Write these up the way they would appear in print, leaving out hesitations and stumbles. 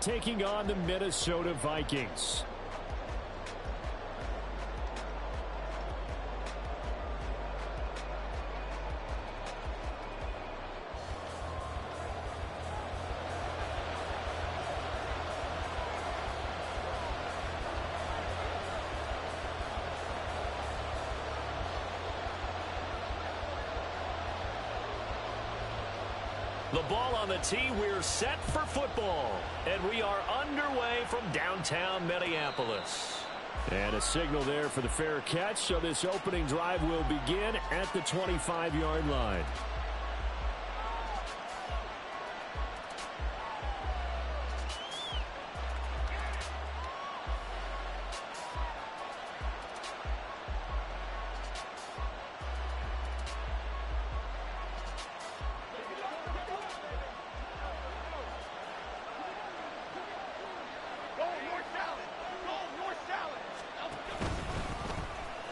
taking on the Minnesota Vikings. The ball on the tee, we're set for football. And we are underway from downtown Minneapolis. And a signal there for the fair catch, so this opening drive will begin at the 25-yard line.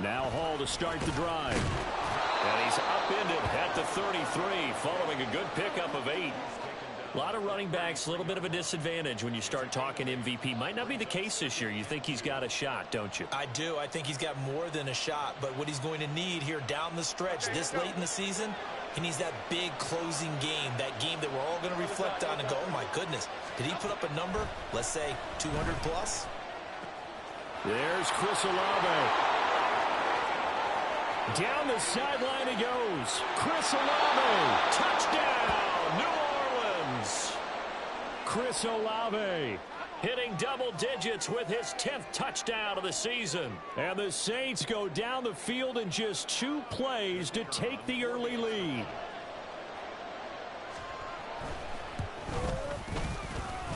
Now Hall to start the drive. And he's upended at the 33, following a good pickup of 8. A lot of running backs, a little bit of a disadvantage when you start talking MVP. Might not be the case this year. You think he's got a shot, don't you? I do. I think he's got more than a shot. But what he's going to need here down the stretch this late in the season, he needs that big closing game, that game that we're all going to reflect on and go, oh, my goodness, did he put up a number, let's say, 200 plus? There's Chris Olave. Down the sideline he goes. Chris Olave. Touchdown, New Orleans. Chris Olave hitting double digits with his 10th touchdown of the season. And the Saints go down the field in just 2 plays to take the early lead.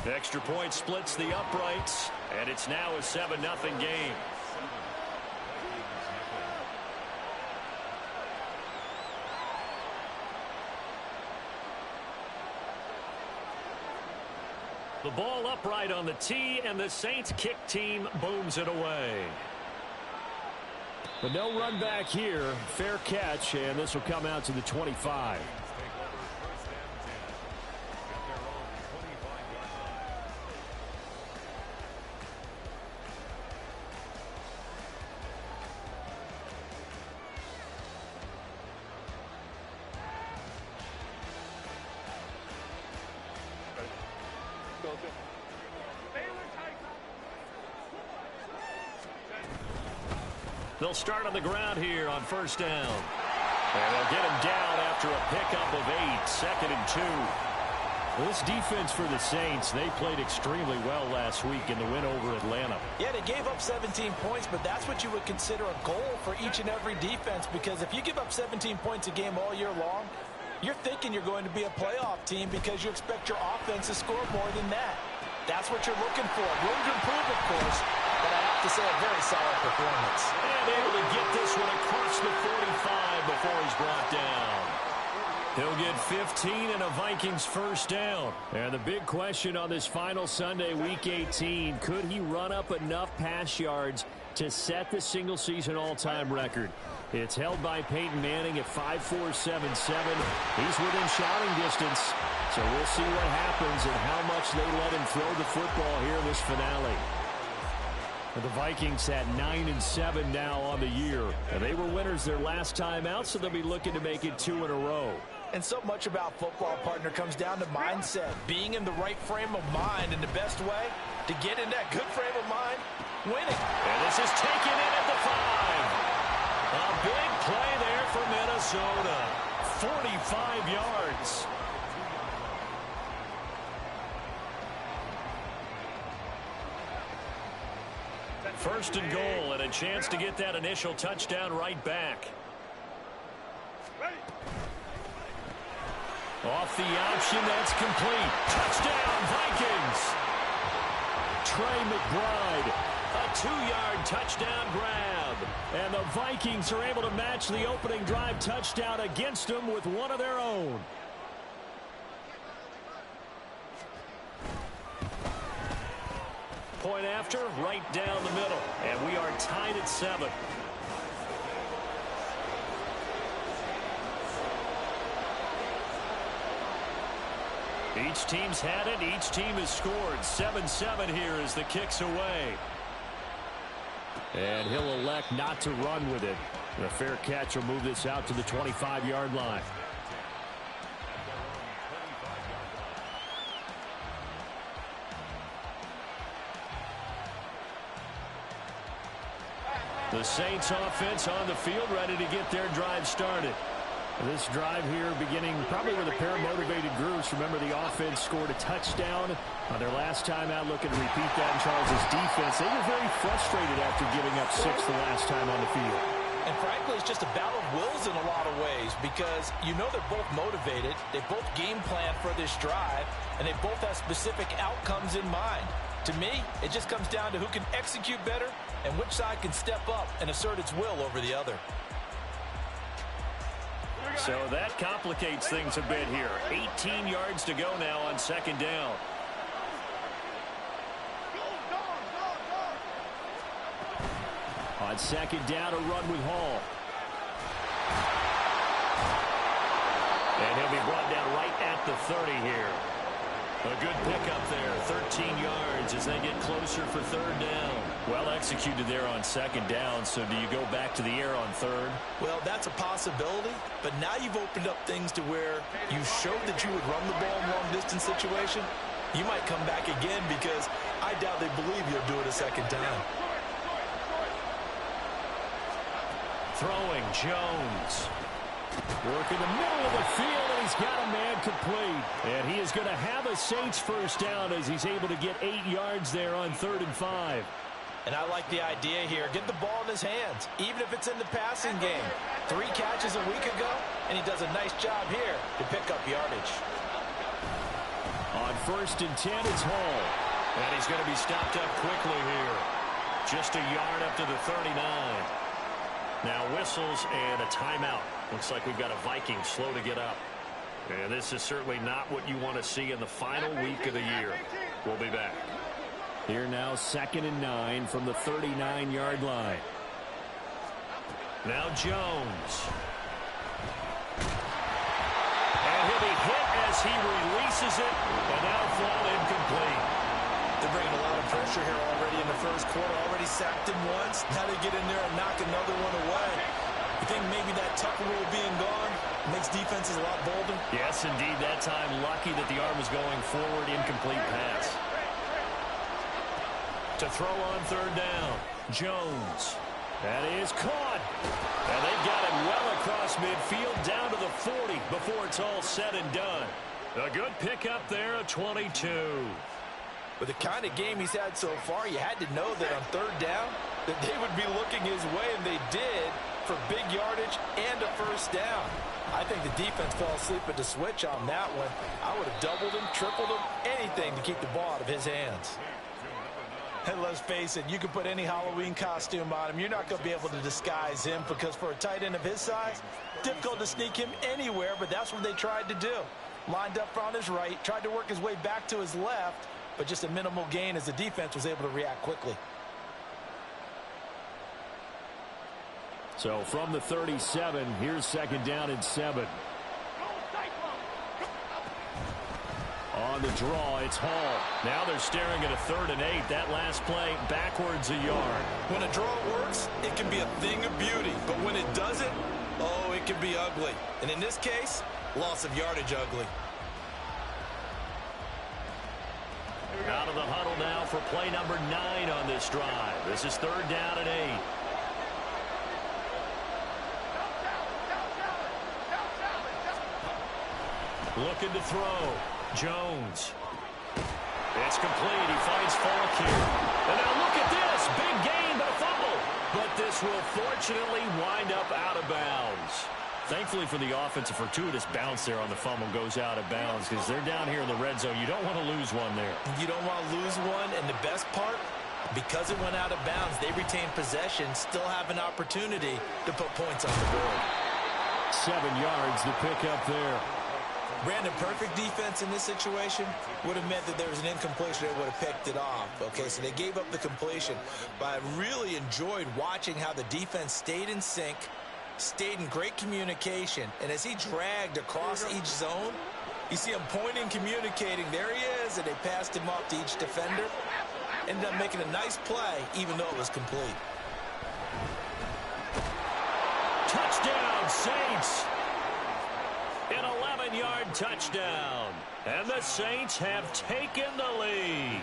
Extra point splits the uprights, and it's now a 7-0 game. The ball upright on the tee, and the Saints kick team booms it away. But no run back here. Fair catch, and this will come out to the 25. They'll start on the ground here on first down. And they'll get him down after a pickup of 8, 2nd and 2. Well, this defense for the Saints, they played extremely well last week in the win over Atlanta. Yeah, they gave up 17 points, but that's what you would consider a goal for each and every defense, because if you give up 17 points a game all year long, you're thinking you're going to be a playoff team because you expect your offense to score more than that. That's what you're looking for. Room to improve, of course, but I have to say a very solid performance. And able to get this one across the 45 before he's brought down. He'll get 15 and a Vikings first down. And the big question on this final Sunday, Week 18, could he run up enough pass yards to set the single-season all-time record? It's held by Peyton Manning at 5.477. He's within shouting distance. So we'll see what happens and how much they let him throw the football here in this finale. The Vikings at 9-7 now on the year. And they were winners their last time out, so they'll be looking to make it 2 in a row. And so much about football, partner, comes down to mindset. Being in the right frame of mind, and the best way to get in that good frame of mind, winning. And this is taken in at the 5. A big play there for Minnesota. 45 yards. First and goal, and a chance to get that initial touchdown right back. Off the option, that's complete. Touchdown, Vikings! Trey McBride, a 2-yard touchdown grab. And the Vikings are able to match the opening drive touchdown against them with one of their own. Point after, right down the middle. And we are tied at 7. Each team's had it. Each team has scored. 7-7 here as the kick's away. And he'll elect not to run with it. And a fair catch will move this out to the 25-yard line. The Saints offense on the field, ready to get their drive started. This drive here beginning probably with a pair of motivated groups. Remember, the offense scored a touchdown on their last time out. Looking to repeat that in Charles' defense. They were very frustrated after giving up 6 the last time on the field. And frankly, it's just a battle of wills in a lot of ways because you know they're both motivated. They both game plan for this drive, and they both have specific outcomes in mind. To me, it just comes down to who can execute better and which side can step up and assert its will over the other. So that complicates things a bit here. 18 yards to go now on second down. On second down, a run with Hall. And he'll be brought down right at the 30 here. A good pickup there, 13 yards as they get closer for third down. Well executed there on second down, so do you go back to the air on third? Well, that's a possibility, but now you've opened up things to where you showed that you would run the ball in long-distance situation. You might come back again because I doubt they believe you'll do it a second time. Throwing, Jones. Work in the middle of the field, and he's got a man complete. And he is going to have a Saints first down as he's able to get 8 yards there on 3rd and 5. And I like the idea here. Get the ball in his hands, even if it's in the passing game. 3 catches a week ago, and he does a nice job here to pick up yardage. On 1st and 10, it's Hall. And he's going to be stopped up quickly here. Just a yard up to the 39. Now whistles and a timeout. Looks like we've got a Viking slow to get up. And this is certainly not what you want to see in the final week of the year. We'll be back. Here now, 2nd and 9 from the 39-yard line. Now Jones. And he'll be hit as he releases it. And now thrown incomplete. They're bringing a lot of pressure here already in the first quarter. Already sacked him once. Now they get in there and knock another one away. You think maybe that Tucker rule being gone makes defenses a lot bolder? Yes, indeed. That time, lucky that the arm was going forward. Incomplete pass. To throw on 3rd down. Jones. That is caught. And they've got it well across midfield down to the 40 before it's all said and done. A good pickup there, a 22. With the kind of game he's had so far, you had to know that on 3rd down that they would be looking his way, and they did, for big yardage and a first down. I think the defense fell asleep at the switch on that one. I would have doubled him, tripled him, anything to keep the ball out of his hands. And let's face it, you can put any Halloween costume on him. You're not going to be able to disguise him because for a tight end of his size, difficult to sneak him anywhere, but that's what they tried to do. Lined up on his right, tried to work his way back to his left, but just a minimal gain as the defense was able to react quickly. So from the 37, here's 2nd down and 7. On the draw, it's Hall. Now they're staring at a 3rd and 8. That last play, backwards a yard. When a draw works, it can be a thing of beauty. But when it doesn't, oh, it can be ugly. And in this case, loss of yardage ugly. Out of the huddle now for play number 9 on this drive. This is 3rd down and 8. Looking to throw. Jones. It's complete. He finds Falk here. And now look at this. Big gain, but a fumble. But this will fortunately wind up out of bounds. Thankfully for the offense, a fortuitous bounce there on the fumble goes out of bounds because they're down here in the red zone. You don't want to lose one there. You don't want to lose one, and the best part, because it went out of bounds, they retain possession, still have an opportunity to put points on the board. 7 yards to pick up there. Brandon, perfect defense in this situation would have meant that there was an incompletion that would have picked it off. Okay, so they gave up the completion. But I really enjoyed watching how the defense stayed in sync, stayed in great communication, and as he dragged across each zone, You see him pointing, communicating. There he is, and they passed him off to each defender. Ended up making a nice play, even though it was complete. Touchdown, Saints! An 11-yard touchdown. And the Saints have taken the lead.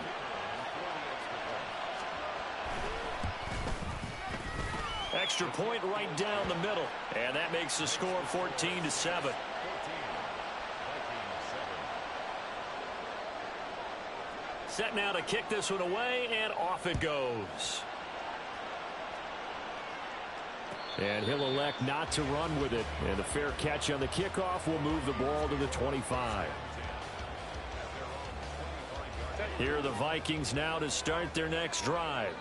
Extra point right down the middle. And that makes the score 14-7. Set now to kick this one away, and off it goes. And he'll elect not to run with it. And a fair catch on the kickoff will move the ball to the 25. Here are the Vikings now to start their next drive.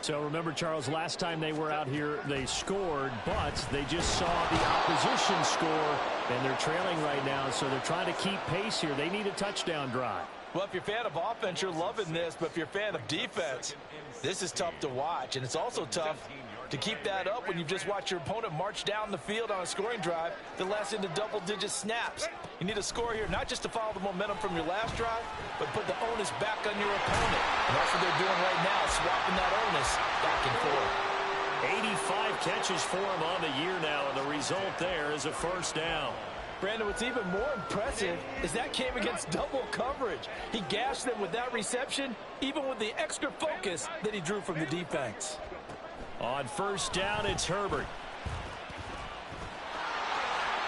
So remember, Charles, last time they were out here, they scored, but they just saw the opposition score, and they're trailing right now, so they're trying to keep pace here. They need a touchdown drive. Well, if you're a fan of offense, you're loving this, but if you're a fan of defense, this is tough to watch, and it's also tough to keep that up when you've just watched your opponent march down the field on a scoring drive that lasts into double-digit snaps. You need a score here, not just to follow the momentum from your last drive, but put the onus back on your opponent. And that's what they're doing right now, swapping that onus back and forth. 85 catches for him on the year now, and the result there is a first down. Brandon, what's even more impressive is that came against double coverage. He gashed them with that reception, even with the extra focus that he drew from the defense. On first down, it's Herbert.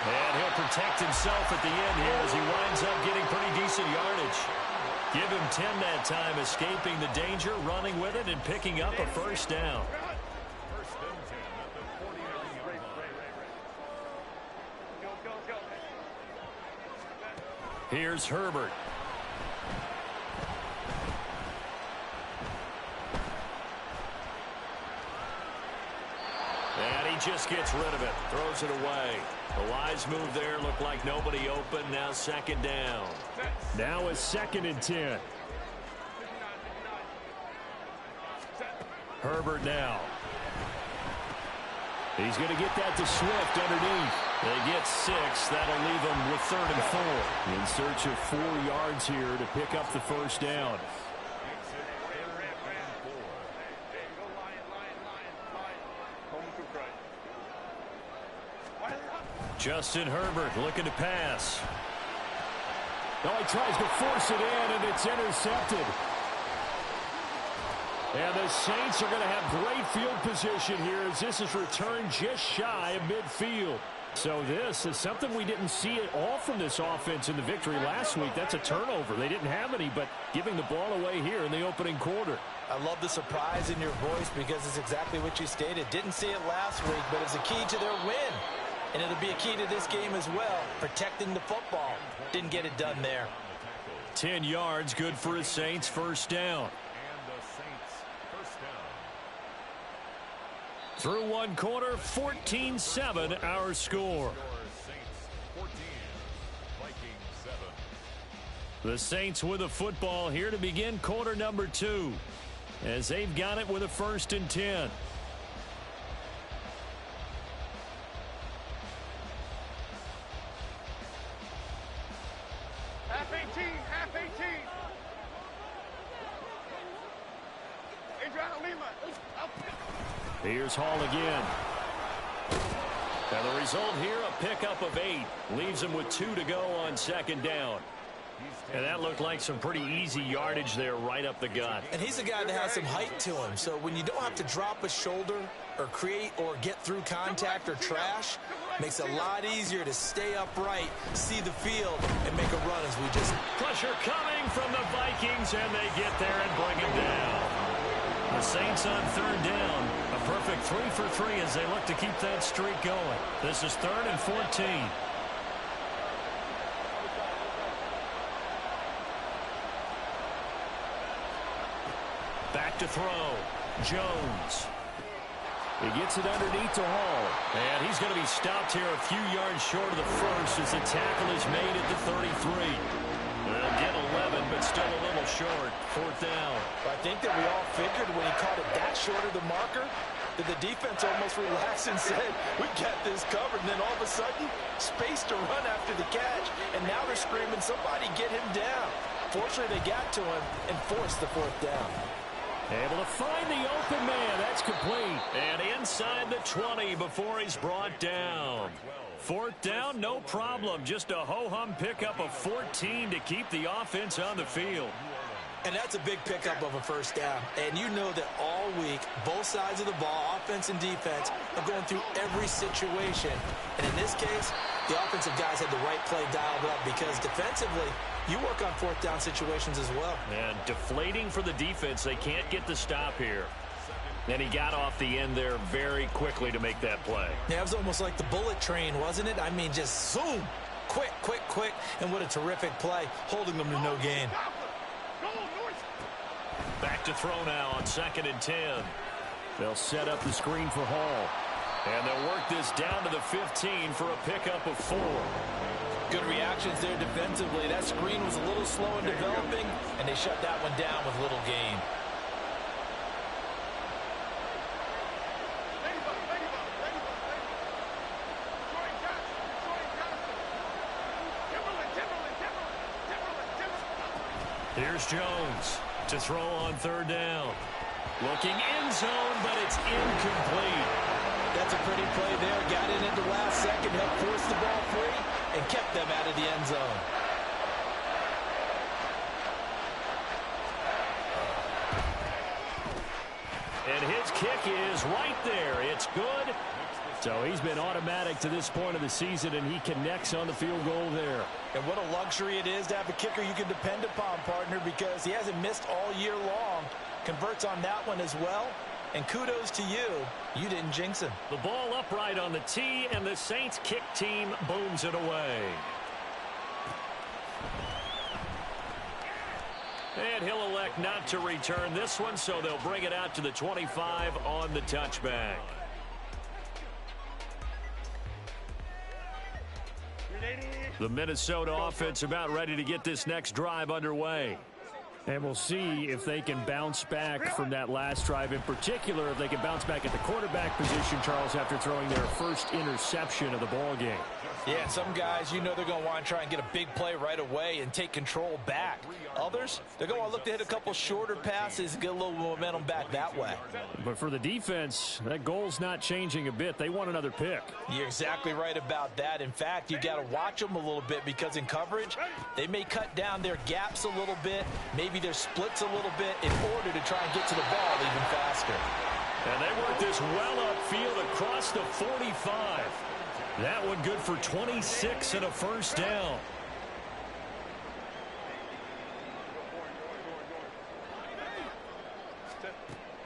And he'll protect himself at the end here as he winds up getting pretty decent yardage. Give him 10 that time, escaping the danger, running with it, and picking up a first down. Here's Herbert. And he just gets rid of it, throws it away. The wise move there, looked like nobody open. Now second down. Now a 2nd and 10. Herbert now. He's going to get that to Swift underneath. They get 6. That'll leave them with 3rd and 4. In search of 4 yards here to pick up the first down. Justin Herbert looking to pass. No, he tries to force it in, and it's intercepted. And the Saints are going to have great field position here as this is returned just shy of midfield. So this is something we didn't see at all from this offense in the victory last week. That's a turnover. They didn't have any, but giving the ball away here in the opening quarter. I love the surprise in your voice because it's exactly what you stated. Didn't see it last week, but it's a key to their win. And it'll be a key to this game as well, protecting the football. Didn't get it done there. 10 yards, good for a Saints first down. Through one quarter, 14-7 our score. The Saints with a football here to begin quarter number 2 as they've got it with a 1st and 10. Half 18, half 18. Adriana Lima. Here's Hall again. And the result here, a pickup of 8. Leaves him with 2 to go on second down. And that looked like some pretty easy yardage there right up the gut. And he's a guy that has some height to him. So when you don't have to drop a shoulder or create or get through contact or trash, makes it a lot easier to stay upright, see the field, and make a run as we just... Pressure coming from the Vikings, and they get there and bring him down. The Saints on third down. A perfect 3 for 3 as they look to keep that streak going. This is 3rd and 14. Back to throw. Jones. He gets it underneath to Hall. And he's going to be stopped here a few yards short of the first as the tackle is made at the 33. They'll get 11, but still a little short. 4th down. I think that we all figured when he caught it that short of the marker that the defense almost relaxed and said, we got this covered. And then all of a sudden, space to run after the catch. And now they're screaming, somebody get him down. Fortunately, they got to him and forced the fourth down. Able to find the open man. That's complete. And inside the 20 before he's brought down. Fourth down, no problem. Just a ho-hum pickup of 14 to keep the offense on the field. And that's a big pickup of a first down. And you know that all week, both sides of the ball, offense and defense, are going through every situation. And in this case, the offensive guys had the right play dialed up because defensively, you work on fourth down situations as well. And deflating for the defense. They can't get the stop here. And he got off the end there very quickly to make that play. Yeah, it was almost like the bullet train, wasn't it? I mean, just zoom. Quick, quick, quick. And what a terrific play, holding them to no gain. Back to throw now on 2nd and 10. They'll set up the screen for Hall. And they'll work this down to the 15 for a pickup of 4. Good reactions there defensively. That screen was a little slow in developing, and they shut that one down with little gain. Here's Jones to throw on 3rd down. Looking end zone, but it's incomplete. That's a pretty play there. Got in at the last second, helped force the ball free, and kept them out of the end zone. And his kick is right there. It's good. So he's been automatic to this point of the season, and he connects on the field goal there. And what a luxury it is to have a kicker you can depend upon, partner, because he hasn't missed all year long. Converts on that one as well. And kudos to you. You didn't jinx him. The ball upright on the tee, and the Saints kick team booms it away. And he'll elect not to return this one, so they'll bring it out to the 25 on the touchback. The Minnesota offense about ready to get this next drive underway. And we'll see if they can bounce back from that last drive. In particular, if they can bounce back at the quarterback position, Charles, after throwing their first interception of the ball game. Yeah, some guys, you know they're going to want to try and get a big play right away and take control back. Others, they're going to look to hit a couple shorter passes and get a little momentum back that way. But for the defense, that goal's not changing a bit. They want another pick. You're exactly right about that. In fact, you got to watch them a little bit because in coverage, they may cut down their gaps a little bit, maybe their splits a little bit in order to try and get to the ball even faster. And they work this well upfield across the 45. That one good for 26 and a first down.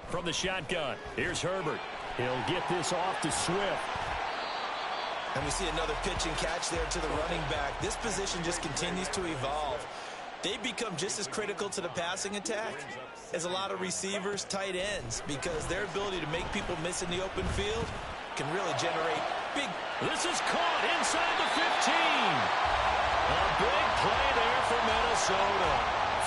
From the shotgun, here's Herbert. He'll get this off to Swift. And we see another pitch and catch there to the running back. This position just continues to evolve. They become just as critical to the passing attack as a lot of receivers, tight ends, because their ability to make people miss in the open field can really generate big. This is caught inside the 15. A big play there for Minnesota.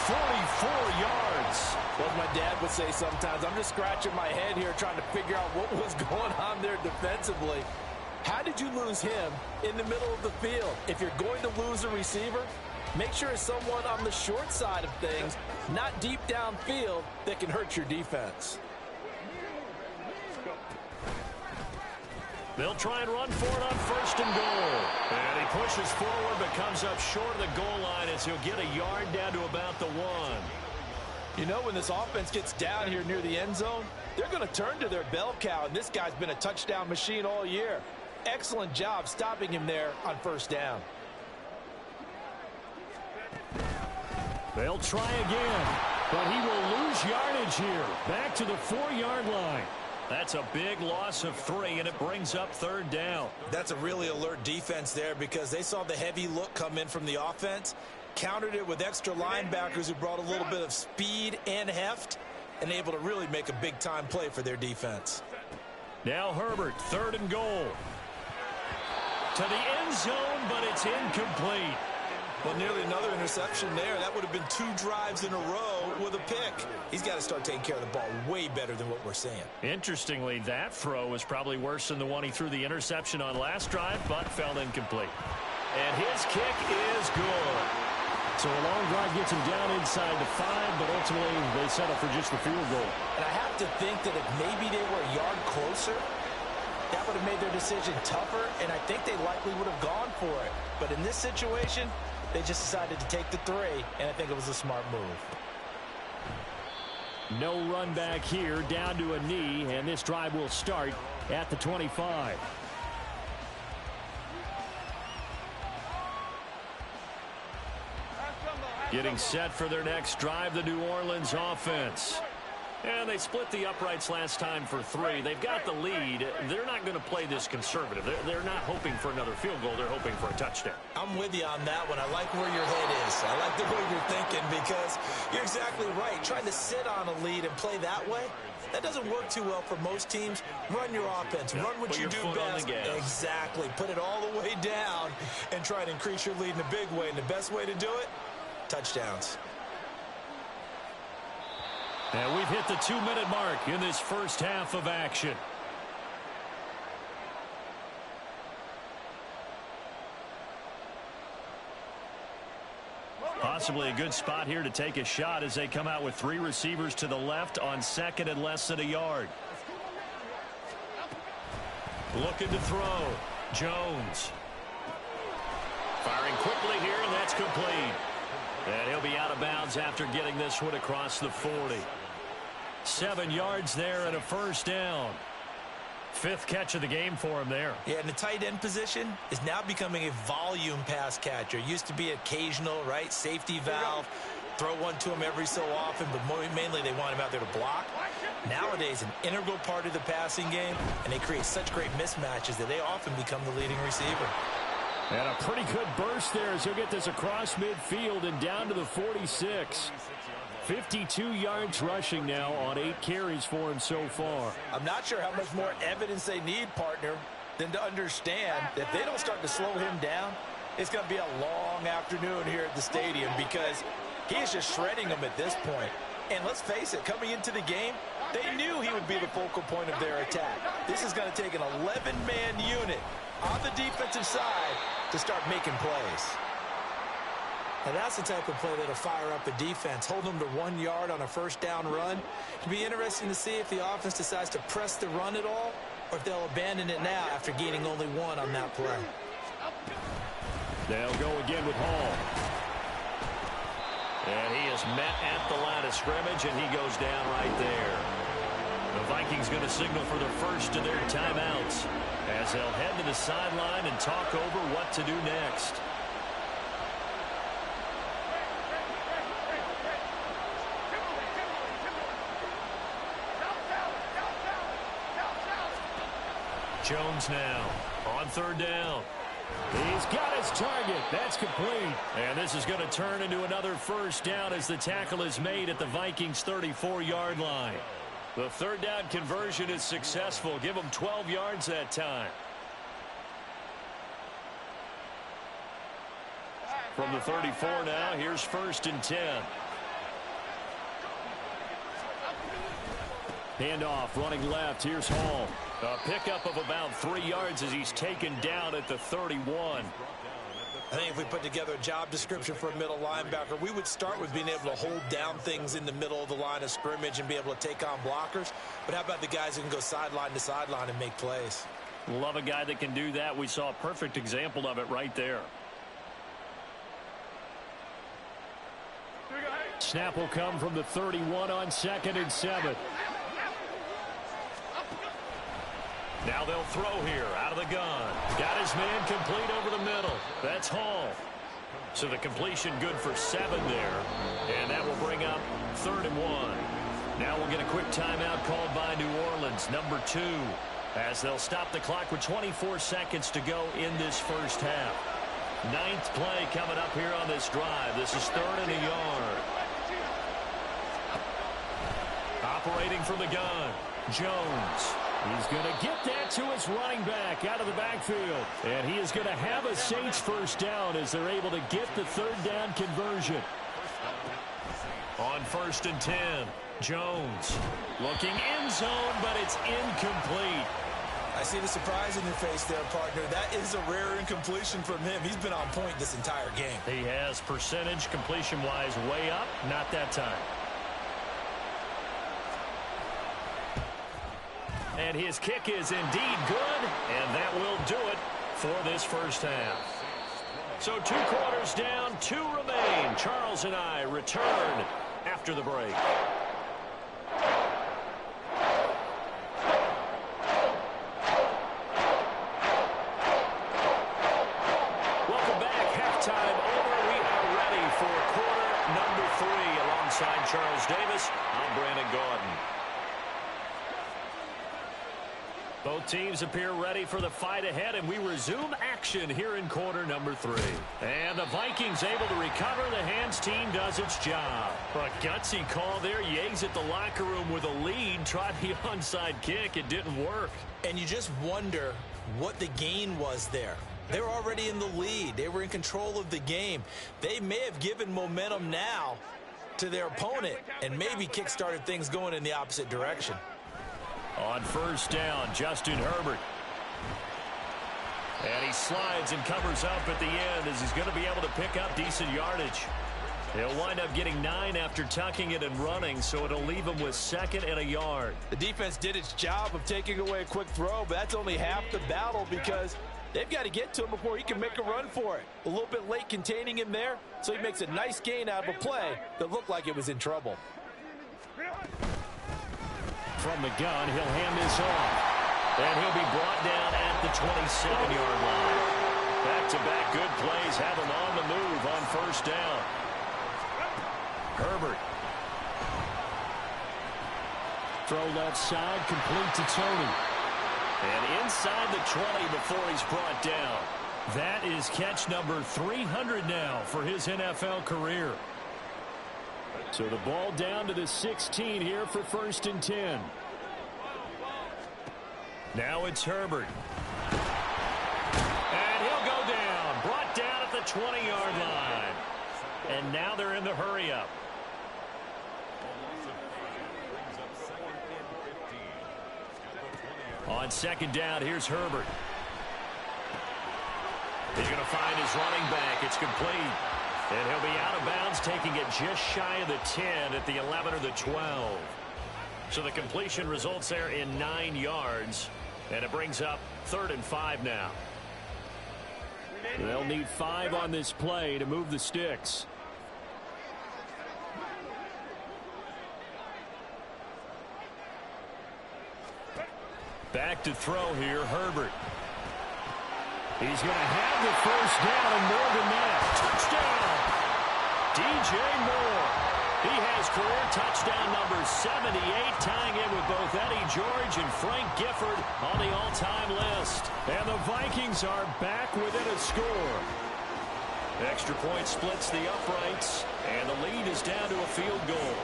44 yards. Well, as my dad would say sometimes, I'm just scratching my head here trying to figure out what was going on there defensively. How did you lose him in the middle of the field? If you're going to lose a receiver, make sure it's someone on the short side of things, not deep downfield, that can hurt your defense. They'll try and run for it on 1st and goal. And he pushes forward but comes up short of the goal line as he'll get a yard down to about the 1. You know, when this offense gets down here near the end zone, they're going to turn to their bell cow, and this guy's been a touchdown machine all year. Excellent job stopping him there on 1st down. They'll try again, but he will lose yardage here. Back to the 4-yard line. That's a big loss of 3, and it brings up 3rd down. That's a really alert defense there because they saw the heavy look come in from the offense, countered it with extra linebackers who brought a little bit of speed and heft, and able to really make a big-time play for their defense. Now Herbert, 3rd and goal. To the end zone, but it's incomplete. Well, nearly another interception there. That would have been 2 drives in a row with a pick. He's got to start taking care of the ball way better than what we're seeing. Interestingly, that throw was probably worse than the one he threw the interception on last drive, but fell incomplete. And his kick is good. So a long drive gets him down inside the 5, but ultimately they settle for just the field goal. And I have to think that if maybe they were a yard closer, that would have made their decision tougher, and I think they likely would have gone for it. But in this situation, they just decided to take the 3, and I think it was a smart move. No run back here, down to a knee, and this drive will start at the 25. Getting set for their next drive, the New Orleans offense. And they split the uprights last time for 3. They've got the lead. They're not going to play this conservative. They're not hoping for another field goal. They're hoping for a touchdown. I'm with you on that one. I like where your head is. I like the way you're thinking because you're exactly right. Trying to sit on a lead and play that way, that doesn't work too well for most teams. Run your offense. Run what you do best. Exactly. Put it all the way down and try to increase your lead in a big way. And the best way to do it, touchdowns. And we've hit the 2-minute mark in this first half of action. Possibly a good spot here to take a shot as they come out with 3 receivers to the left on 2nd and less than a yard. Looking to throw. Jones. Firing quickly here, and that's complete. And he'll be out of bounds after getting this one across the 40. 7 yards there and a first down. 5th catch of the game for him there. Yeah, and the tight end position is now becoming a volume pass catcher. Used to be occasional, right? Safety valve. Throw one to him every so often, but mainly they want him out there to block. Nowadays, an integral part of the passing game, and they create such great mismatches that they often become the leading receiver. And a pretty good burst there as he'll get this across midfield and down to the 46. 52 yards rushing now on 8 carries for him so far. I'm not sure how much more evidence they need, partner, than to understand that if they don't start to slow him down, it's going to be a long afternoon here at the stadium because he is just shredding them at this point. And let's face it, coming into the game, they knew he would be the focal point of their attack. This is going to take an 11-man unit on the defensive side to start making plays. And that's the type of play that'll fire up a defense. Hold them to 1 yard on a first down run. It'll be interesting to see if the offense decides to press the run at all or if they'll abandon it now after gaining only 1 on that play. They'll go again with Hall. And he is met at the line of scrimmage, and he goes down right there. The Vikings going to signal for the first of their timeouts as they'll head to the sideline and talk over what to do next. Jones now on 3rd down. He's got his target. That's complete. And this is going to turn into another first down as the tackle is made at the Vikings' 34-yard line. The 3rd down conversion is successful. Give them 12 yards that time. From the 34 now, here's 1st and 10. Handoff running left. Here's Hall. A pickup of about 3 yards as he's taken down at the 31. I think if we put together a job description for a middle linebacker, we would start with being able to hold down things in the middle of the line of scrimmage and be able to take on blockers. But how about the guys who can go sideline to sideline and make plays? Love a guy that can do that. We saw a perfect example of it right there. Snap will come from the 31 on 2nd and 7. Now they'll throw here out of the gun. Got his man complete over the middle. That's Hall. So the completion good for 7 there. And that will bring up 3rd and 1. Now we'll get a quick timeout called by New Orleans, number 2, as they'll stop the clock with 24 seconds to go in this first half. 9th play coming up here on this drive. This is 3rd and a yard. Operating from the gun, Jones. He's going to get that to his running back out of the backfield. And he is going to have a Saints first down as they're able to get the third down conversion. On 1st and 10, Jones looking end zone, but it's incomplete. I see the surprise in your face there, partner. That is a rare incompletion from him. He's been on point this entire game. He has percentage completion-wise way up, not that time. And his kick is indeed good, and that will do it for this first half. So 2 quarters down, 2 remain. Charles and I return after the break. Welcome back. Halftime over. We are ready for quarter number 3. Alongside Charles Davis, I'm Brandon Gaudin. Both teams appear ready for the fight ahead, and we resume action here in quarter number 3. And the Vikings able to recover. The hands team does its job. A gutsy call there. You exit the locker room with a lead. Tried the onside kick. It didn't work. And you just wonder what the gain was there. They were already in the lead. They were in control of the game. They may have given momentum now to their opponent and maybe kick-started things going in the opposite direction. On first down, Justin Herbert. And he slides and covers up at the end as he's going to be able to pick up decent yardage. He'll wind up getting 9 after tucking it and running, so it'll leave him with 2nd and a yard. The defense did its job of taking away a quick throw, but that's only half the battle because they've got to get to him before he can make a run for it. A little bit late containing him there, so he makes a nice gain out of a play that looked like it was in trouble. From the gun, he'll hand this off. And he'll be brought down at the 27-yard line. Back-to-back good plays have him on the move on first down. Herbert. Throw left side, complete to Tony. And inside the 20 before he's brought down. That is catch number 300 now for his NFL career. So the ball down to the 16 here for 1st and 10. Now it's Herbert. And he'll go down. Brought down at the 20-yard line. And now they're in the hurry-up. On 2nd down, here's Herbert. He's going to find his running back. It's complete. And he'll be out of bounds, taking it just shy of the 10 at the 11 or the 12. So the completion results there in 9 yards. And it brings up 3rd and 5 now. They'll need 5 on this play to move the sticks. Back to throw here, Herbert. He's going to have the first down and more than that. Touchdown! DJ Moore. He has career touchdown number 78, tying in with both Eddie George and Frank Gifford on the all-time list. And the Vikings are back within a score. Extra point splits the uprights, and the lead is down to a field goal.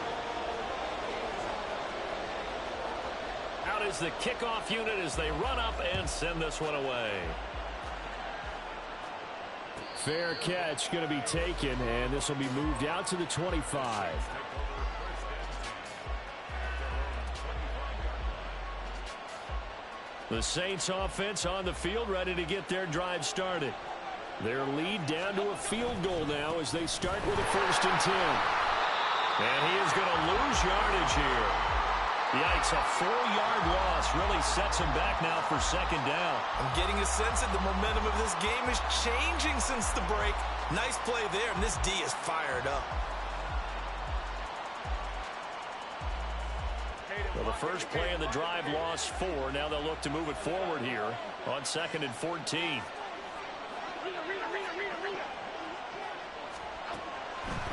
Out is the kickoff unit as they run up and send this one away. Fair catch going to be taken, and this will be moved out to the 25. The Saints offense on the field, ready to get their drive started. Their lead down to a field goal now as they start with a 1st and 10. And he is going to lose yardage here. Yikes, a 4-yard loss really sets him back now for 2nd down. I'm getting a sense that the momentum of this game is changing since the break. Nice play there, and this D is fired up. Well, the first play in the drive lost 4. Now they'll look to move it forward here on 2nd and 14.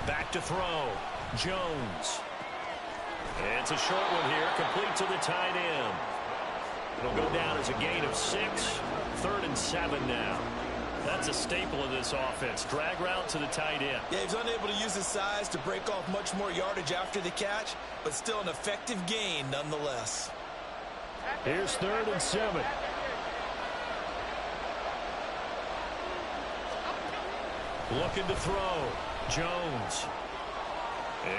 Back to throw. Jones. It's a short one here, complete to the tight end. It'll go down as a gain of 6. 3rd and 7 now. That's a staple of this offense. Drag route to the tight end. Yeah, he's unable to use his size to break off much more yardage after the catch, but still an effective gain nonetheless. Here's 3rd and 7. Looking to throw. Jones.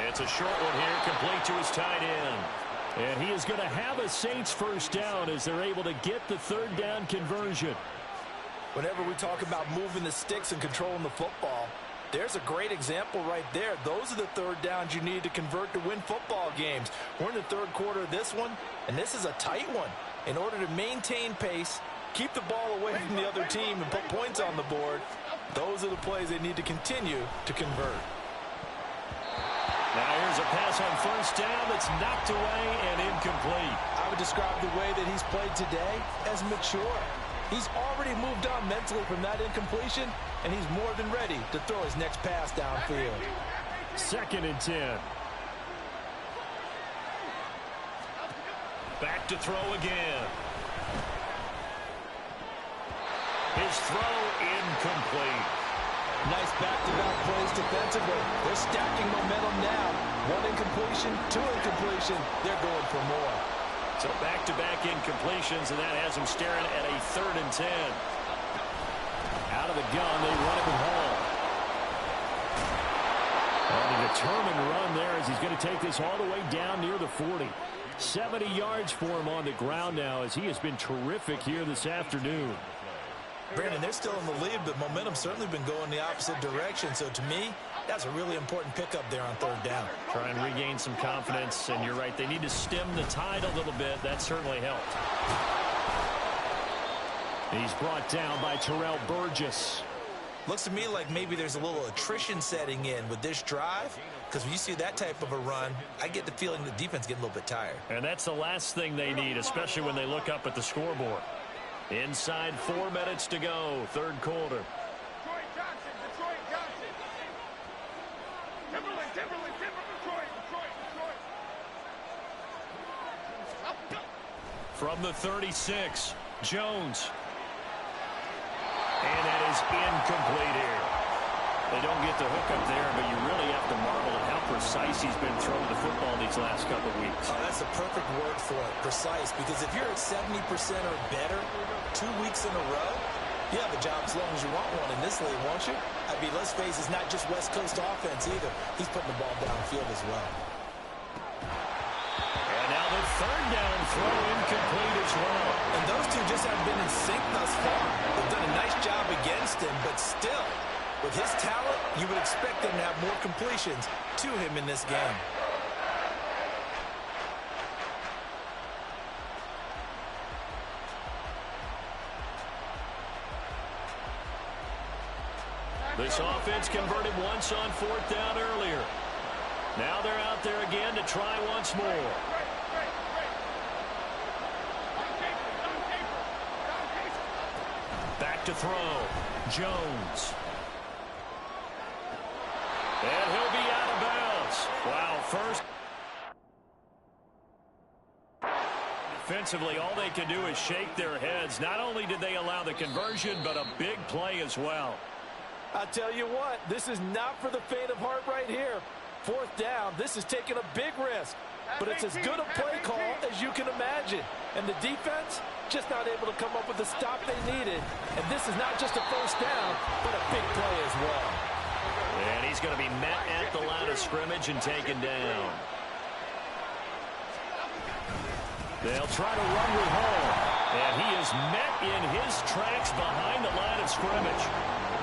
It's a short one here, complete to his tight end. And he is going to have a Saints first down as they're able to get the 3rd down conversion. Whenever we talk about moving the sticks and controlling the football, there's a great example right there. Those are the 3rd downs you need to convert to win football games. We're in the 3rd quarter of this one, and this is a tight one. In order to maintain pace, keep the ball away from the other team, and put points on the board, those are the plays they need to continue to convert. Now here's a pass on 1st down that's knocked away and incomplete. I would describe the way that he's played today as mature. He's already moved on mentally from that incompletion, and he's more than ready to throw his next pass downfield. 2nd and 10. Back to throw again. His throw incomplete. Nice back-to-back plays defensively. They're stacking momentum now. 1 incompletion, 2 incompletion. They're going for more. So back-to-back incompletions, and that has him staring at a 3rd and 10. Out of the gun, they run it with Hall. And a determined run there as he's going to take this all the way down near the 40. 70 yards for him on the ground now as he has been terrific here this afternoon. Brandon, they're still in the lead, but momentum's certainly been going the opposite direction. So to me, that's a really important pickup there on 3rd down. Try and regain some confidence, and you're right, they need to stem the tide a little bit. That certainly helped. He's brought down by Terrell Burgess. Looks to me like maybe there's a little attrition setting in with this drive, because when you see that type of a run, I get the feeling the defense getting a little bit tired. And that's the last thing they need, especially when they look up at the scoreboard. Inside 4 minutes to go, 3rd quarter. Detroit Johnson, Detroit Johnson. Timberland, Detroit. Up, go. From the 36, Jones. And that is incomplete here. They don't get the hook up there, but you really have to marvel at how precise he's been throwing the football these last couple of weeks. Oh, that's a perfect word for it, precise, because if you're at 70% or better 2 weeks in a row, you have a job as long as you want one in this league, won't you? I mean, let's face it, it's not just West Coast offense either. He's putting the ball downfield as well. And now the 3rd down throw incomplete as well. And those two just haven't been in sync thus far. They've done a nice job against him, but still, with his talent, you would expect them to have more completions to him in this game. This offense converted once on 4th down earlier. Now they're out there again to try once more. Back to throw. Jones. And he'll be out of bounds. Wow, first. Defensively, all they can do is shake their heads. Not only did they allow the conversion, but a big play as well. I'll tell you what, this is not for the faint of heart right here. 4th down, this is taking a big risk. But it's as good a play call as you can imagine. And the defense, just not able to come up with the stop they needed. And this is not just a 1st down, but a big play as well. And he's going to be met at the line of scrimmage and taken down. They'll try to run with Hall. And he is met in his tracks behind the line of scrimmage.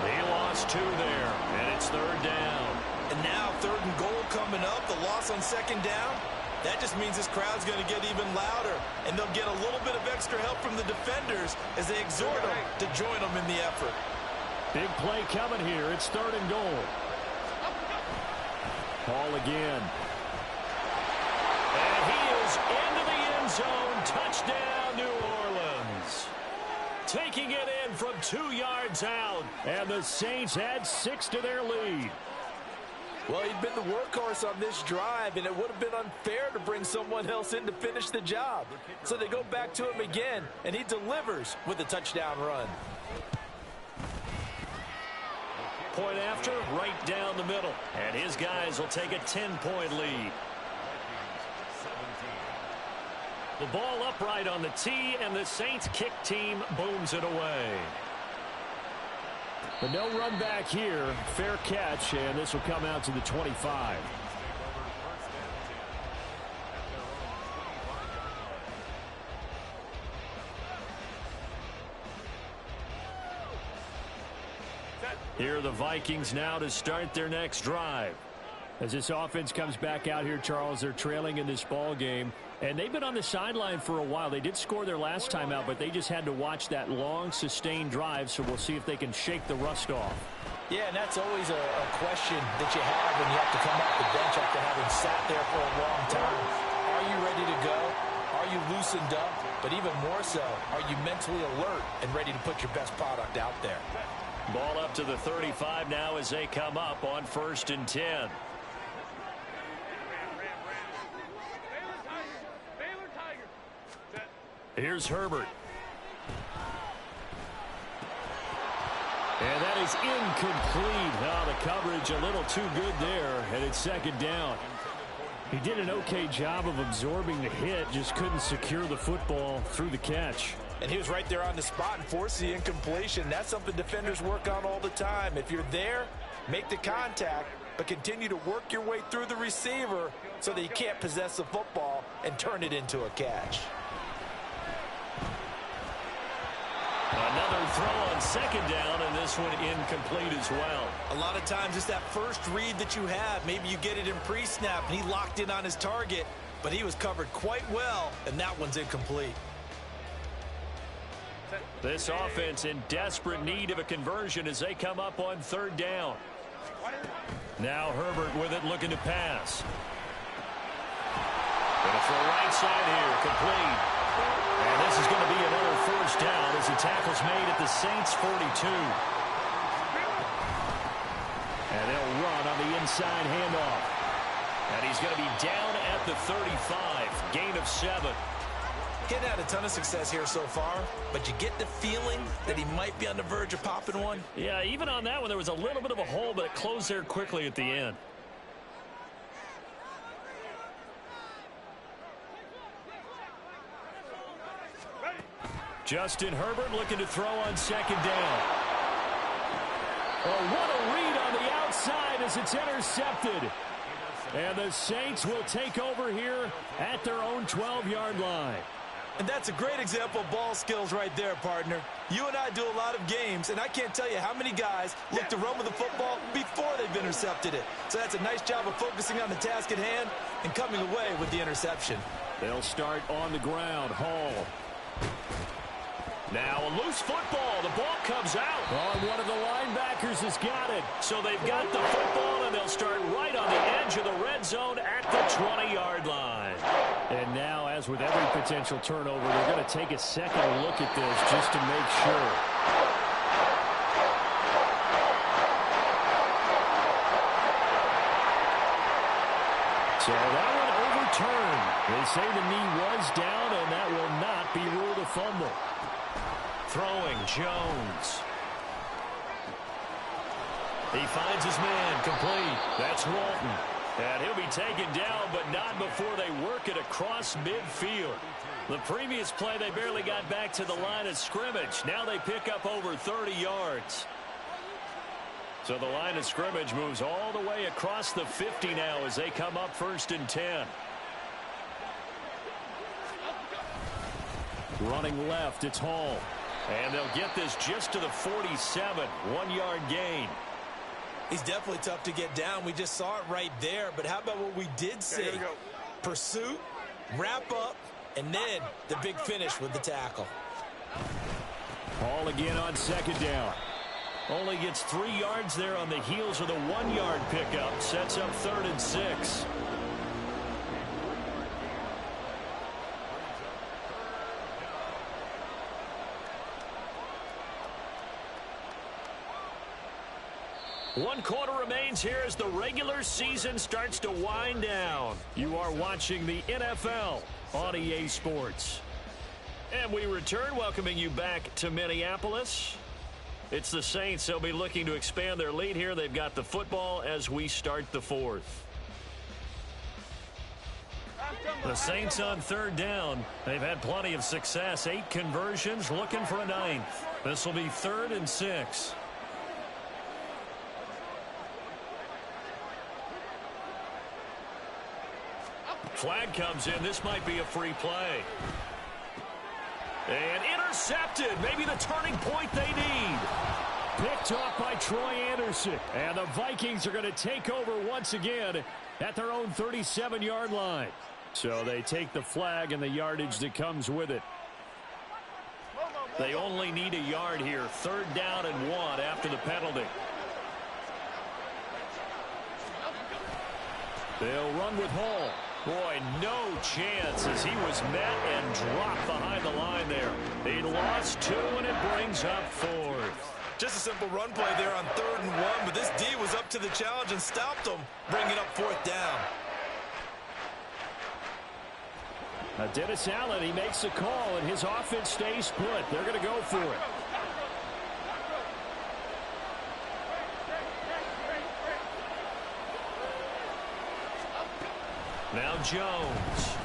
He lost 2 there, and it's 3rd down. And now 3rd and goal coming up, the loss on 2nd down. That just means this crowd's going to get even louder, and they'll get a little bit of extra help from the defenders as they exhort them to join them in the effort. Big play coming here. It's 3rd and goal. Hall again. And he is into the end zone. Touchdown, New Orleans. Taking it in from 2 yards out. And the Saints add 6 to their lead. Well, he'd been the workhorse on this drive, and it would have been unfair to bring someone else in to finish the job. So they go back to him again, and he delivers with a touchdown run. Point after, right down the middle. And his guys will take a 10-point lead. The ball upright on the tee, and the Saints kick team booms it away. But no run back here. Fair catch, and this will come out to the 25. Here are the Vikings now to start their next drive. As this offense comes back out here, Charles, they're trailing in this ball game. And they've been on the sideline for a while. They did score their last time out, but they just had to watch that long, sustained drive, so we'll see if they can shake the rust off. Yeah, and that's always a question that you have when you have to come off the bench after having sat there for a long time. Are you ready to go? Are you loosened up? But even more so, are you mentally alert and ready to put your best product out there? Ball up to the 35 now as they come up on 1st and 10. Here's Herbert. And that is incomplete. Oh, the coverage a little too good there, and it's 2nd down. He did an okay job of absorbing the hit, just couldn't secure the football through the catch. And he was right there on the spot and forced the incompletion. That's something defenders work on all the time. If you're there, make the contact, but continue to work your way through the receiver so that you can't possess the football and turn it into a catch. Another throw on 2nd down, and this one incomplete as well. A lot of times it's that first read that you have. Maybe you get it in pre-snap, and he locked in on his target, but he was covered quite well, and that one's incomplete. This offense in desperate need of a conversion as they come up on 3rd down. Now Herbert with it, looking to pass. Gonna throw right side here, complete. And this is going to be another 1st down as the tackle's made at the Saints' 42. And they'll run on the inside handoff. And he's going to be down at the 35. Gain of 7. He hadn't had a ton of success here so far, but you get the feeling that he might be on the verge of popping one. Yeah, even on that one, there was a little bit of a hole, but it closed there quickly at the end. Justin Herbert looking to throw on 2nd down. Oh, what a read on the outside as it's intercepted. And the Saints will take over here at their own 12-yard line. And that's a great example of ball skills right there, partner. You and I do a lot of games, and I can't tell you how many guys look to run with the football before they've intercepted it. So that's a nice job of focusing on the task at hand and coming away with the interception. They'll start on the ground. Hall. Now a loose football. The ball comes out. Oh, and one of the linebackers has got it. So they've got the football, and they'll start right on the edge of the red zone at the 20-yard line. And now, as with every potential turnover, they're going to take a second look at this just to make sure. So that one overturned. They say the knee was down, and that will not be ruled a fumble. Throwing, Jones. He finds his man, complete. That's Walton. And he'll be taken down, but not before they work it across midfield. The previous play, they barely got back to the line of scrimmage. Now they pick up over 30 yards. So the line of scrimmage moves all the way across the 50 now as they come up 1st and 10. Running left, it's Hall. And they'll get this just to the 47, 1-yard gain. He's definitely tough to get down. We just saw it right there. But how about what we did say? Pursuit, wrap up, and then the big finish with the tackle. Hall again on 2nd down. Only gets 3 yards there on the heels of the 1-yard pickup. Sets up 3rd and 6. One quarter remains here as the regular season starts to wind down. You are watching the NFL on EA Sports. And we return, welcoming you back to Minneapolis. It's the Saints. They'll be looking to expand their lead here. They've got the football as we start the 4th. The Saints on third down. They've had plenty of success. 8 conversions, looking for a 9th. This will be 3rd and 6. Flag comes in. This might be a free play. And intercepted. Maybe the turning point they need. Picked off by Troy Anderson. And the Vikings are going to take over once again at their own 37-yard line. So they take the flag and the yardage that comes with it. They only need a yard here. 3rd down and 1 after the penalty. They'll run with Hall. Boy, no chance as he was met and dropped behind the line there. He lost 2, and it brings up 4th. Just a simple run play there on 3rd and 1, but this D was up to the challenge and stopped them, bringing up 4th down. Now Dennis Allen, he makes the call, and his offense stays put. They're going to go for it. Now Jones.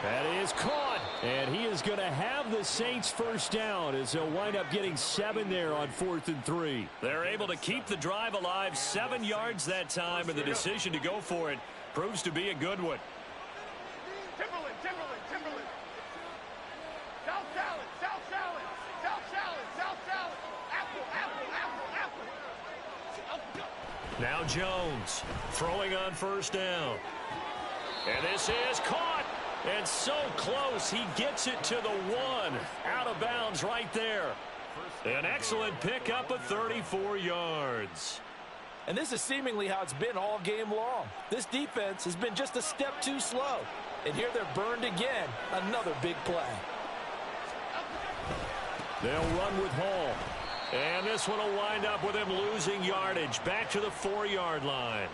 That is caught. And he is going to have the Saints first down as they'll wind up getting 7 there on 4th and 3. They're able to keep the drive alive. 7 yards that time, and the decision to go for it proves to be a good one. Timberland. South salad. Apple. Now Jones throwing on first down. And this is caught. And so close, he gets it to the 1. Out of bounds right there. An excellent pickup of 34 yards. And this is seemingly how it's been all game long. This defense has been just a step too slow. And here they're burned again. Another big play. They'll run with Hall. And this one will wind up with him losing yardage. Back to the 4-yard line.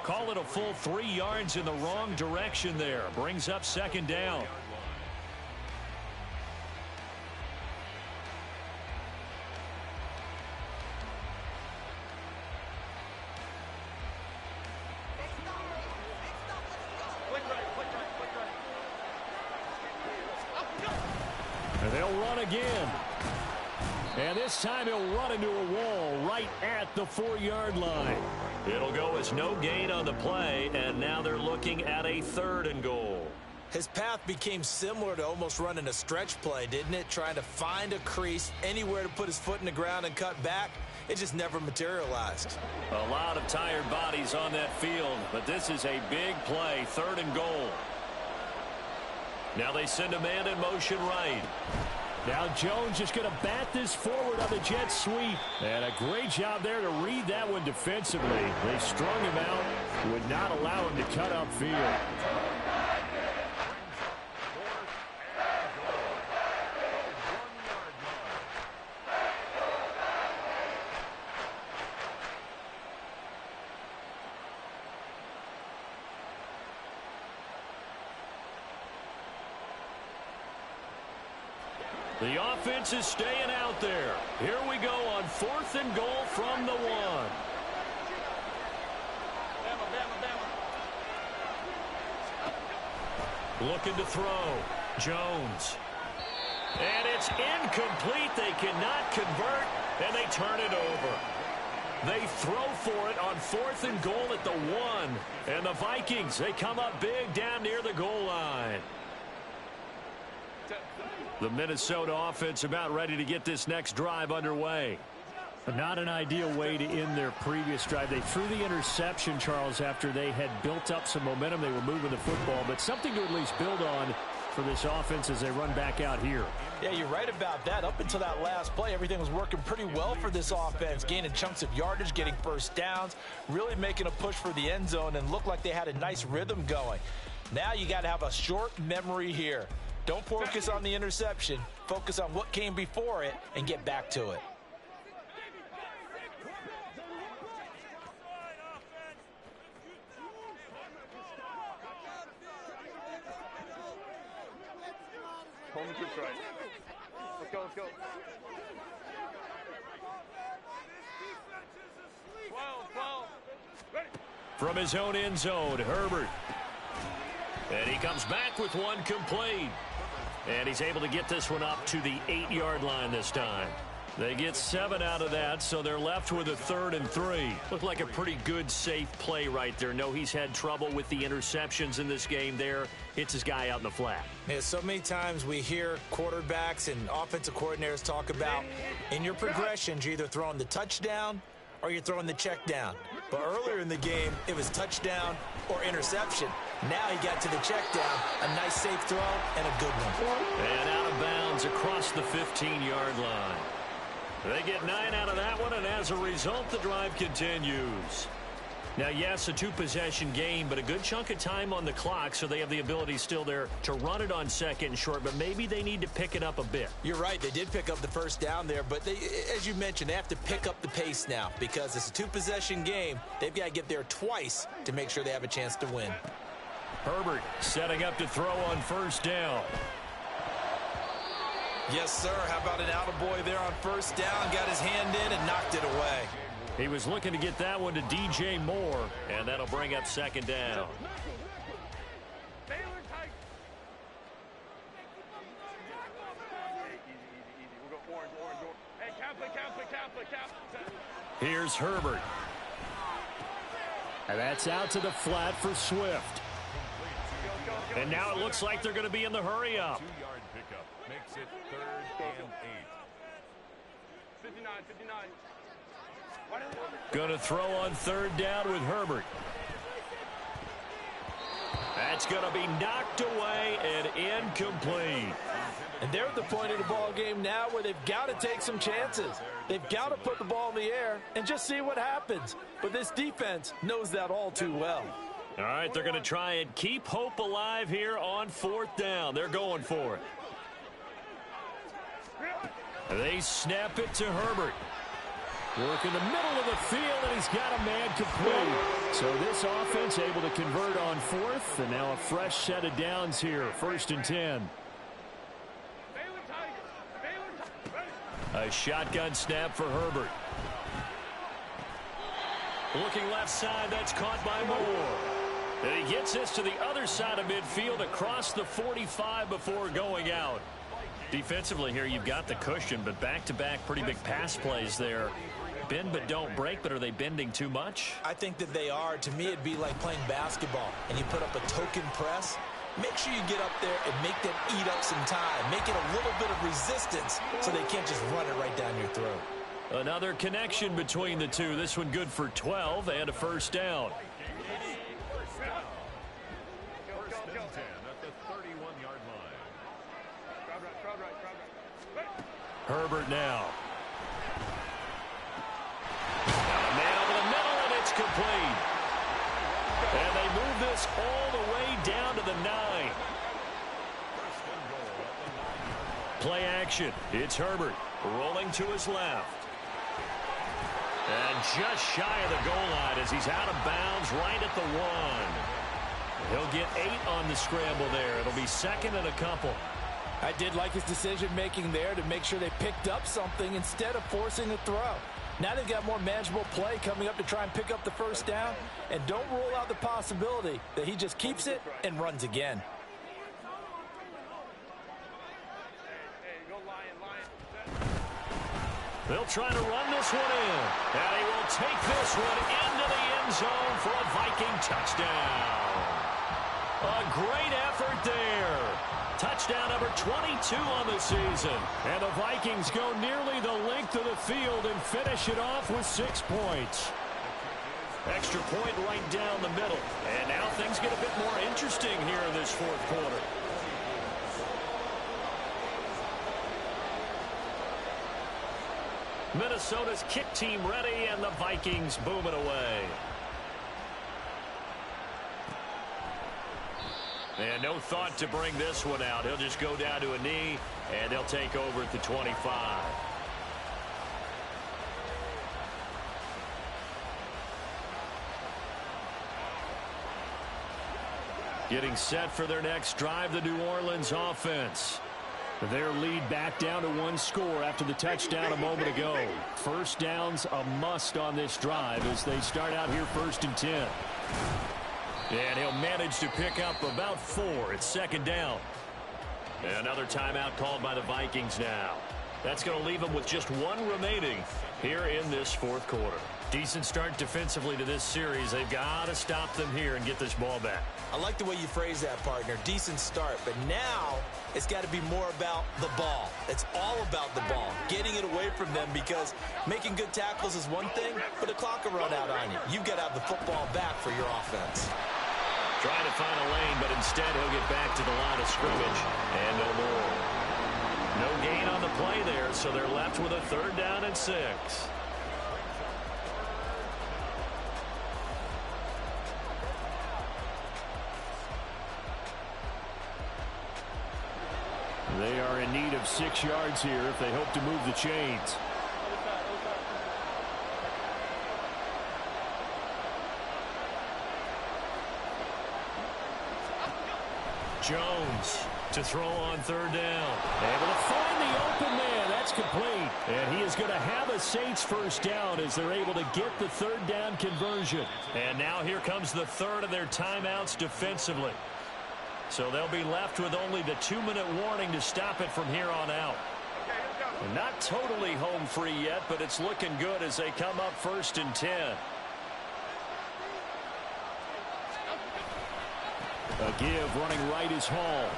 Call it a full 3 yards in the wrong direction there. Brings up 2nd down. And they'll run again. And this time he'll run into a wall right at the 4-yard line. It'll go as no gain on the play, and now they're looking at a 3rd and goal. His path became similar to almost running a stretch play, didn't it? Trying to find a crease, anywhere to put his foot in the ground and cut back. It just never materialized. A lot of tired bodies on that field, but this is a big play. 3rd and goal. Now they send a man in motion right. Now Jones just going to bat this forward on the jet sweep. And a great job there to read that one defensively. They strung him out, would not allow him to cut upfield. The offense is staying out there. Here we go on 4th and goal from the 1. Looking to throw. Jones. And it's incomplete. They cannot convert, and they turn it over. They throw for it on 4th and goal at the 1. And the Vikings, they come up big down near the goal line. The Minnesota offense about ready to get this next drive underway. Not an ideal way to end their previous drive. They threw the interception, Charles, after they had built up some momentum. They were moving the football, but something to at least build on for this offense as they run back out here. Yeah, you're right about that. Up until that last play, everything was working pretty well for this offense, gaining chunks of yardage, getting first downs, really making a push for the end zone, and looked like they had a nice rhythm going. Now you got to have a short memory here. Don't focus on the interception. Focus on what came before it and get back to it. Home to try. Let's go. 12. Ready. From his own end zone, Herbert. And he comes back with one complete. And he's able to get this one up to the 8-yard line this time. They get 7 out of that, so they're left with a 3rd and 3. Looked like a pretty good, safe play right there. No, he's had trouble with the interceptions in this game there. Hits his guy out in the flat. Yeah, so many times we hear quarterbacks and offensive coordinators talk about in your progressions, you're either throwing the touchdown or you're throwing the check down. But earlier in the game, it was touchdown or interception. Now he got to the check down, a nice safe throw, and a good one. And out of bounds across the 15-yard line. They get 9 out of that one, and as a result, the drive continues. Now, yes, a 2-possession game, but a good chunk of time on the clock, so they have the ability still there to run it on 2nd and short, but maybe they need to pick it up a bit. You're right. They did pick up the first down there, but they, as you mentioned, they have to pick up the pace now because it's a 2-possession game. They've got to get there twice to make sure they have a chance to win. Herbert setting up to throw on 1st down. Yes, sir. How about an attaboy there on 1st down? Got his hand in and knocked it away. He was looking to get that one to DJ Moore, and that'll bring up 2nd down. Here's Herbert. And that's out to the flat for Swift. And now it looks like they're going to be in the hurry up. 2-yard pickup makes it 3rd and 8. 59, 59. Going to throw on 3rd down with Herbert. That's going to be knocked away and incomplete. And they're at the point of the ball game now where they've got to take some chances. They've got to put the ball in the air and just see what happens. But this defense knows that all too well. All right, they're going to try and keep hope alive here on 4th down. They're going for it. They snap it to Herbert. Work in the middle of the field, and he's got a man complete. So this offense able to convert on 4th, and now a fresh set of downs here, 1st and 10. A shotgun snap for Herbert. Looking left side, that's caught by Moore. And he gets this to the other side of midfield across the 45 before going out. Defensively here, you've got the cushion, but back-to-back pretty big pass plays there. Bend but don't break, but are they bending too much? I think that they are. To me, it'd be like playing basketball, and you put up a token press. Make sure you get up there and make them eat up some time. Make it a little bit of resistance so they can't just run it right down your throat. Another connection between the two. This one good for 12 and a 1st down. 1st and 10 at the 31-yard line. Herbert now. Man over the middle, and it's complete. And they move this all the way down to the 9. Play action. It's Herbert rolling to his left. And just shy of the goal line as he's out of bounds right at the 1. He'll get 8 on the scramble there. It'll be 2nd and a couple. I did like his decision-making there to make sure they picked up something instead of forcing a throw. Now they've got more manageable play coming up to try and pick up the 1st down. And don't rule out the possibility that he just keeps it and runs again. They'll try to run this one in. And he will take this one into the end zone for a Viking touchdown. A great effort there. Touchdown number 22 on the season. And the Vikings go nearly the length of the field and finish it off with 6 points. Extra point right down the middle. And now things get a bit more interesting here in this 4th quarter. Minnesota's kick team ready, and the Vikings booming away. And no thought to bring this one out. He'll just go down to a knee, and they'll take over at the 25. Getting set for their next drive, the New Orleans offense. Their lead back down to one score after the touchdown a moment ago. First down's a must on this drive as they start out here 1st and 10. And he'll manage to pick up about 4. It's 2nd down. Another timeout called by the Vikings now. That's going to leave them with just 1 remaining here in this 4th quarter. Decent start defensively to this series. They've got to stop them here and get this ball back. I like the way you phrase that, partner. Decent start. But now it's got to be more about the ball. It's all about the ball. Getting it away from them, because making good tackles is one thing, but the clock will run out on you. You've got to have the football back for your offense. Trying to find a lane, but instead he'll get back to the line of scrimmage. And no more. No gain on the play there, so they're left with a 3rd down and 6. They are in need of 6 yards here if they hope to move the chains. Jones to throw on 3rd down. Able to find the open man. That's complete. And he is going to have a Saints 1st down as they're able to get the 3rd down conversion. And now here comes the 3rd of their timeouts defensively. So they'll be left with only the 2-minute warning to stop it from here on out. And not totally home free yet, but it's looking good as they come up 1st and 10. A give running right is Hall.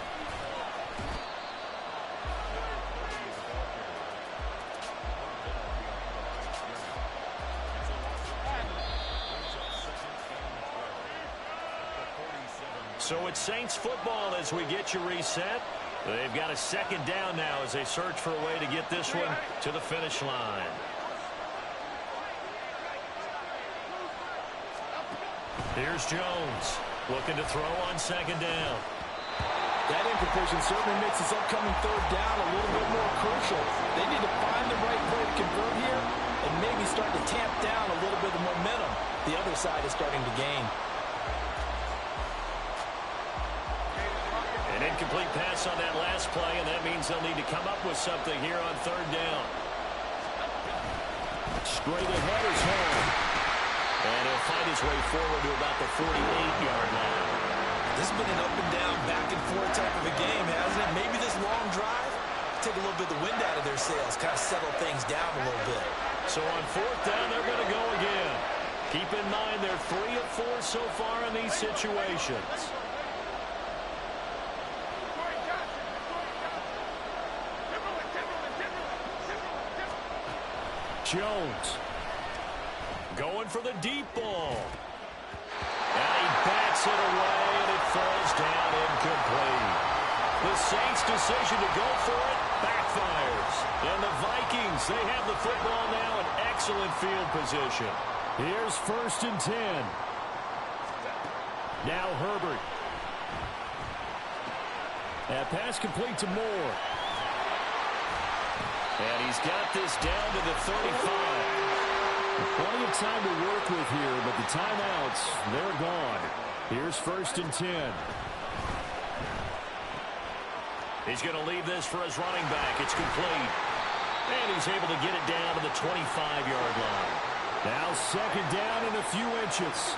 So it's Saints football as we get you reset. They've got a 2nd down now as they search for a way to get this one to the finish line. Here's Jones looking to throw on 2nd down. That incompletion certainly makes this upcoming 3rd down a little bit more crucial. They need to find the right play to convert here and maybe start to tamp down a little bit of momentum. The other side is starting to gain. An incomplete pass on that last play, and that means they'll need to come up with something here on 3rd down. Straight ahead is Hall. And he'll find his way forward to about the 48-yard line. This has been an up-and-down, back-and-forth type of a game, hasn't it? Maybe this long drive, take a little bit of the wind out of their sails, kind of settle things down a little bit. So on 4th down, they're going to go again. Keep in mind they're 3 of 4 so far in these situations. Jones going for the deep ball. And he bats it away, and it falls down incomplete. The Saints' decision to go for it backfires. And the Vikings, they have the football now in excellent field position. Here's 1st and 10. Now Herbert. That pass complete to Moore. And he's got this down to the 35. Plenty of time to work with here, but the timeouts, they're gone. Here's 1st and 10. He's going to leave this for his running back. It's complete. And he's able to get it down to the 25-yard line. Now 2nd down and a few inches.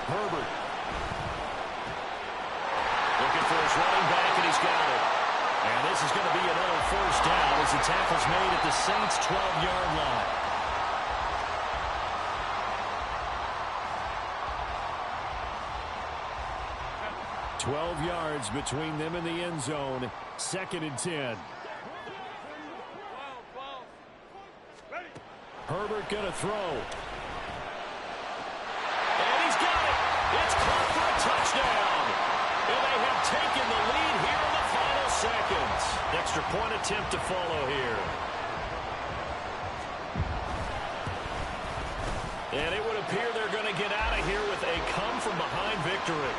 Herbert. Looking for his running back, and he's got it. And this is going to be another 1st down as the tackle's made at the Saints' 12-yard line. "12 yards between them and the end zone. 2nd and 10. Herbert going to throw. And he's got it. It's caught for a touchdown. And they have taken the lead here in the final seconds. Extra point attempt to follow here. And it would appear they're going to get out of here with a come-from-behind victory.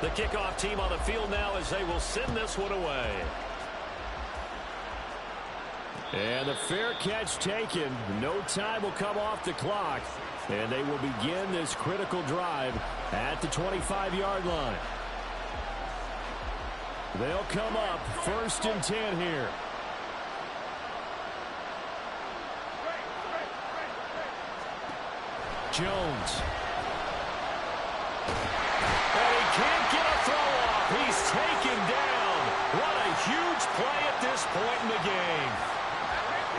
The kickoff team on the field now as they will send this one away. And the fair catch taken. No time will come off the clock. And they will begin this critical drive at the 25-yard line. They'll come up 1st and 10 here. Jones. And he can't get a throw off. He's taken down. What a huge play at this point in the game.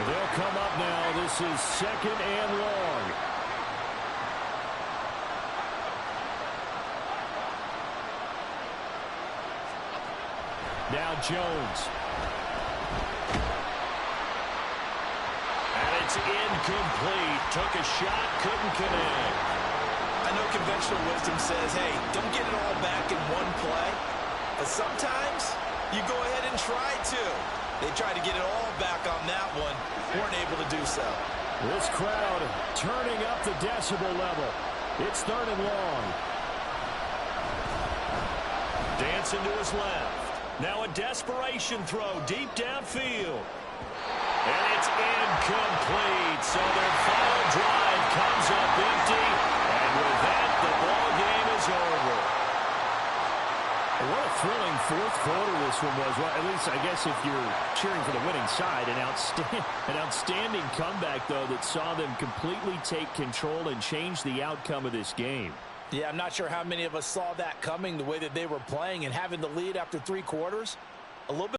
They'll come up now. This is 2nd and long. Now Jones. And it's incomplete. Took a shot, couldn't connect. I know conventional wisdom says, hey, don't get it all back in one play. But sometimes you go ahead and try to. They tried to get it all back on that one. Weren't able to do so. This crowd turning up the decibel level. It's 3rd and long. Dancing to his left. Now a desperation throw deep downfield. And it's incomplete. So their final drive comes up empty. And with that, the ball game is over. What a thrilling 4th quarter this one was. Well, at least, I guess, if you're cheering for the winning side, an outstanding comeback, though, that saw them completely take control and change the outcome of this game. Yeah, I'm not sure how many of us saw that coming, the way that they were playing and having the lead after 3 quarters. A little bit.